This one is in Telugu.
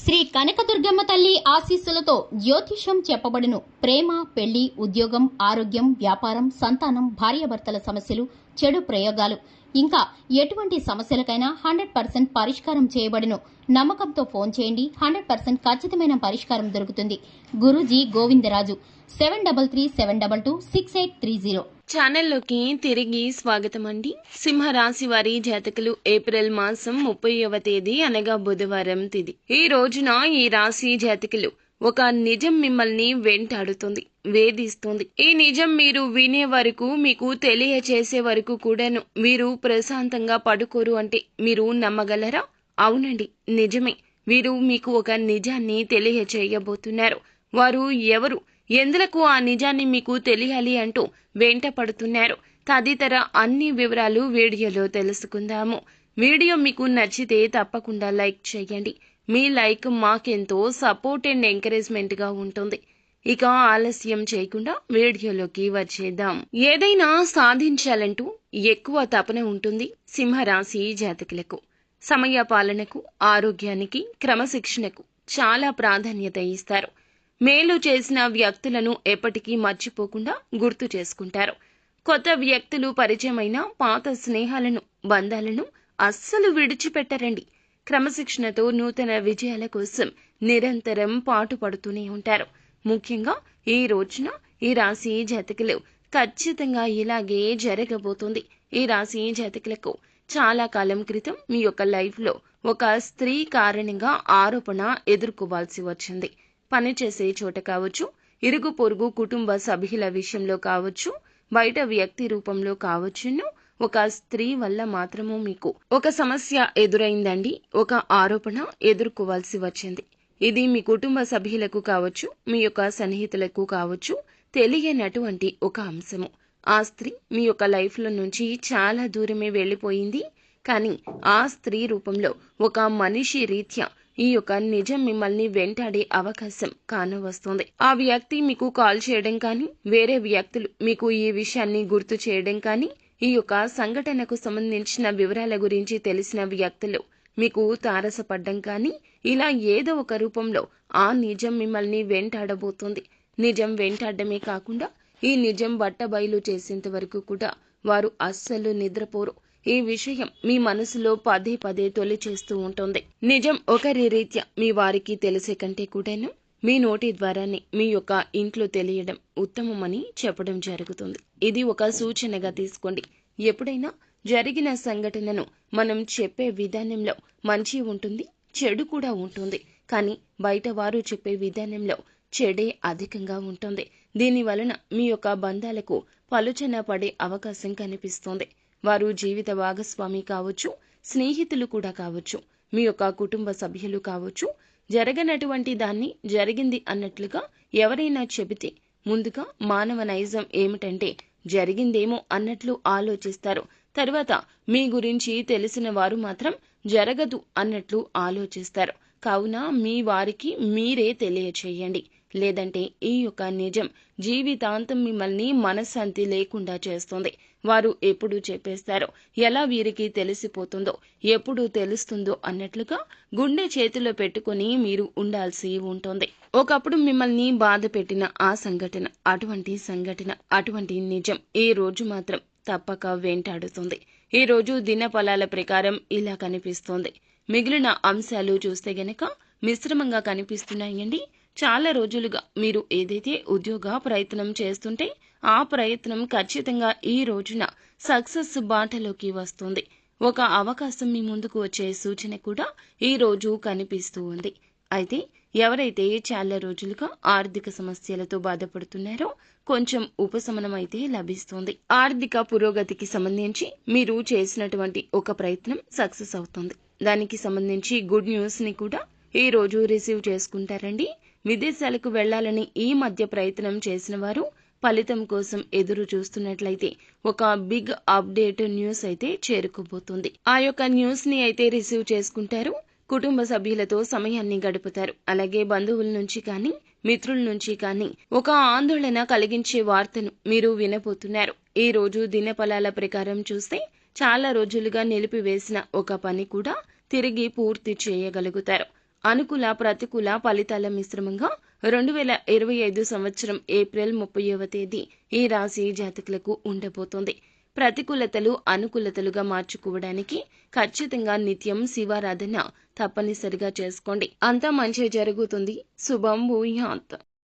శ్రీ కనకదుర్గమ్మ తల్లి ఆశీస్సులతో జ్యోతిష్యం చెప్పబడును. ప్రేమ, పెళ్లి, ఉద్యోగం, ఆరోగ్యం, వ్యాపారం, సంతానం, భార్యాభర్తల సమస్యలు, చెడు ప్రయోగాలు, ఇంకా ఎటువంటి సమస్యలకైనా 100% పరిష్కారం చేయబడును. నమ్మకంతో ఫోన్ చేయండి. 100% ఖచ్చితమైన పరిష్కారం దొరుకుతుంది. గురూజీ గోవిందరాజు 7327226830. ఛానల్లోకి తిరిగి స్వాగతం అండి. సింహరాశి వారి జాతకులు ఏప్రిల్ మాసం 30వ తేదీ అనగా బుధవారం తిథి. ఈ రోజున ఈ రాశి జాతకులు ఒక నిజం మిమ్మల్ని వెంటాడుతుంది, వేధిస్తుంది. ఈ నిజం మీరు వినే వరకు, మీకు తెలియచేసే వరకు కూడాను మీరు ప్రశాంతంగా పడుకోరు అంటే మీరు నమ్మగలరా? అవునండి, నిజమే. వీరు మీకు ఒక నిజాన్ని తెలియచేయబోతున్నారు. వారు ఎవరు, ఎందులకు ఆ నిజాన్ని మీకు తెలియాలి అంటూ వెంట పడుతున్నారు. తదితర అన్ని వివరాలు వీడియోలో తెలుసుకుందాము. వీడియో మీకు నచ్చితే తప్పకుండా లైక్ చేయండి. మీ లైక్ మాకెంతో సపోర్ట్ అండ్ ఎంకరేజ్మెంట్ గా ఉంటుంది. ఇక ఆలస్యం చేయకుండా వీడియోలోకి వచ్చేద్దాం. ఏదైనా సాధించాలంటూ ఎక్కువ తపన ఉంటుంది సింహరాశి జాతకులకు. సమయ పాలనకు, ఆరోగ్యానికి, క్రమశిక్షణకు చాలా ప్రాధాన్యత ఇస్తారు. మేలు చేసిన వ్యక్తులను ఎప్పటికీ మర్చిపోకుండా గుర్తు చేసుకుంటారు. కొత్త వ్యక్తులు పరిచయమైన పాత స్నేహాలను, బంధాలను అస్సలు విడిచిపెట్టరండి. క్రమశిక్షణతో నూతన విజయాల కోసం నిరంతరం పాటుపడుతూనే ఉంటారు. ముఖ్యంగా ఈ రోజున ఈ రాశి జాతకులు ఖచ్చితంగా ఇలాగే జరగబోతుంది. ఈ రాశి జాతకులకు చాలా కాలం క్రితం మీ యొక్క లైఫ్ లో ఒక స్త్రీ కారణంగా ఆరోపణ ఎదుర్కోవాల్సి వచ్చింది. పనిచేసే చోట కావచ్చు, ఇరుగు పొరుగు కుటుంబ సభ్యుల విషయంలో కావచ్చు, బయట వ్యక్తి రూపంలో కావచ్చును, ఒక స్త్రీ వల్ల మాత్రము మీకు ఒక సమస్య ఎదురైందండి. ఒక ఆరోపణ ఎదుర్కోవాల్సి వచ్చింది. ఇది మీ కుటుంబ సభ్యులకు కావచ్చు, మీ యొక్క సన్నిహితులకు కావచ్చు, తెలియనటువంటి ఒక అంశము. ఆ స్త్రీ మీ యొక్క లైఫ్ లో నుంచి చాలా దూరమే వెళ్లిపోయింది. కానీ ఆ స్త్రీ రూపంలో ఒక మనిషి రీత్యా ఈ యొక్క నిజం మిమ్మల్ని వెంటాడే అవకాశం కానవస్తుంది. ఆ వ్యక్తి మీకు కాల్ చేయడం కానీ, వేరే వ్యక్తులు మీకు ఈ విషయాన్ని గుర్తు చేయడం కానీ, ఈ యొక్క సంఘటనకు సంబంధించిన వివరాల గురించి తెలిసిన వ్యక్తులు మీకు తారసపడ్డం కానీ, ఇలా ఏదో ఒక రూపంలో ఆ నిజం మిమ్మల్ని వెంటాడబోతుంది. నిజం వెంటాడమే కాకుండా ఈ నిజం బట్టబయలు చేసేంత వరకు కూడా వారు అస్సలు నిద్రపోరు. ఈ విషయం మీ మనసులో పదే పదే తొలి చేస్తూ ఉంటుంది. నిజం ఒకరి రీత్యా మీ వారికి తెలిసే కంటే కూడాను మీ నోటి ద్వారానే మీ యొక్క ఇంట్లో తెలియడం ఉత్తమమని చెప్పడం జరుగుతుంది. ఇది ఒక సూచనగా తీసుకోండి. ఎప్పుడైనా జరిగిన సంఘటనను మనం చెప్పే విధానంలో మంచి ఉంటుంది, చెడు కూడా ఉంటుంది. కానీ బయట వారు చెప్పే విధానంలో చెడే అధికంగా ఉంటుంది. దీని వలన మీ యొక్క బంధాలకు పలుచన పడే అవకాశం కనిపిస్తుంది. వారు జీవిత భాగస్వామి కావచ్చు, స్నేహితులు కూడా కావచ్చు, మీ యొక్క కుటుంబ సభ్యులు కావచ్చు. జరగనటువంటి దాన్ని జరిగింది అన్నట్లుగా ఎవరైనా చెబితే ముందుగా మానవ నైజం ఏమిటంటే జరిగిందేమో అన్నట్లు ఆలోచిస్తారు. తర్వాత మీ గురించి తెలిసిన వారు మాత్రం జరగదు అన్నట్లు ఆలోచిస్తారు. కావున మీ వారికి మీరే తెలియచేయండి. లేదంటే ఈ యొక్క నిజం జీవితాంతం మిమ్మల్ని మనశ్శాంతి లేకుండా చేస్తుంది. వారు ఎప్పుడు చెప్పేస్తారో, ఎలా వీరికి తెలిసిపోతుందో, ఎప్పుడు తెలుస్తుందో అన్నట్లుగా గుండె చేతిలో పెట్టుకుని మీరు ఉండాల్సి ఉంటుంది. ఒకప్పుడు మిమ్మల్ని బాధ పెట్టిన ఆ సంఘటన, అటువంటి నిజం ఈ రోజు మాత్రం తప్పక వెంటాడుతుంది. ఈ రోజు దినఫలాల ప్రకారం ఇలా కనిపిస్తోంది. మిగిలిన అంశాలు చూస్తే గనక మిశ్రమంగా కనిపిస్తున్నాయండి. చాలా రోజులుగా మీరు ఏదైతే ఉద్యోగ ప్రయత్నం చేస్తుంటే ఆ ప్రయత్నం ఖచ్చితంగా ఈ రోజున సక్సెస్ బాటలోకి వస్తుంది. ఒక అవకాశం మీ ముందుకు వచ్చే సూచన కూడా ఈ రోజు కనిపిస్తూ ఉంది. అయితే ఎవరైతే చాలా రోజులుగా ఆర్థిక సమస్యలతో బాధపడుతున్నారో కొంచెం ఉపశమనం అయితే లభిస్తుంది. ఆర్థిక పురోగతికి సంబంధించి మీరు చేసినటువంటి ఒక ప్రయత్నం సక్సెస్ అవుతుంది. దానికి సంబంధించి గుడ్ న్యూస్ ని కూడా ఈ రోజు రిసీవ్ చేసుకుంటారండి. విదేశాలకు వెళ్లాలని ఈ మధ్య ప్రయత్నం చేసిన వారు ఫలితం కోసం ఎదురు చూస్తున్నట్లయితే ఒక బిగ్ అప్డేట్ న్యూస్ అయితే చేరుకోబోతుంది. ఆ యొక్క న్యూస్ ని అయితే రిసీవ్ చేసుకుంటారు. కుటుంబ సభ్యులతో సమయాన్ని గడుపుతారు. అలాగే బంధువుల నుంచి కానీ, మిత్రుల నుంచి కానీ ఒక ఆందోళన కలిగించే వార్తను మీరు వినబోతున్నారు. ఈ రోజు దినఫలాల ప్రకారం చూస్తే చాలా రోజులుగా నిలిపివేసిన ఒక పని కూడా తిరిగి పూర్తి చేయగలుగుతారు. అనుకూల ప్రతికూల ఫలితాల మిశ్రమంగా 2025 సంవత్సరం ఏప్రిల్ 30వ తేదీ ఈ రాశి జాతకులకు ఉండబోతోంది. ప్రతికూలతలు అనుకూలతలుగా మార్చుకోవడానికి ఖచ్చితంగా నిత్యం శివారాధన తప్పనిసరిగా చేసుకోండి. అంతా మంచి జరుగుతుంది. శుభం భూయాత్.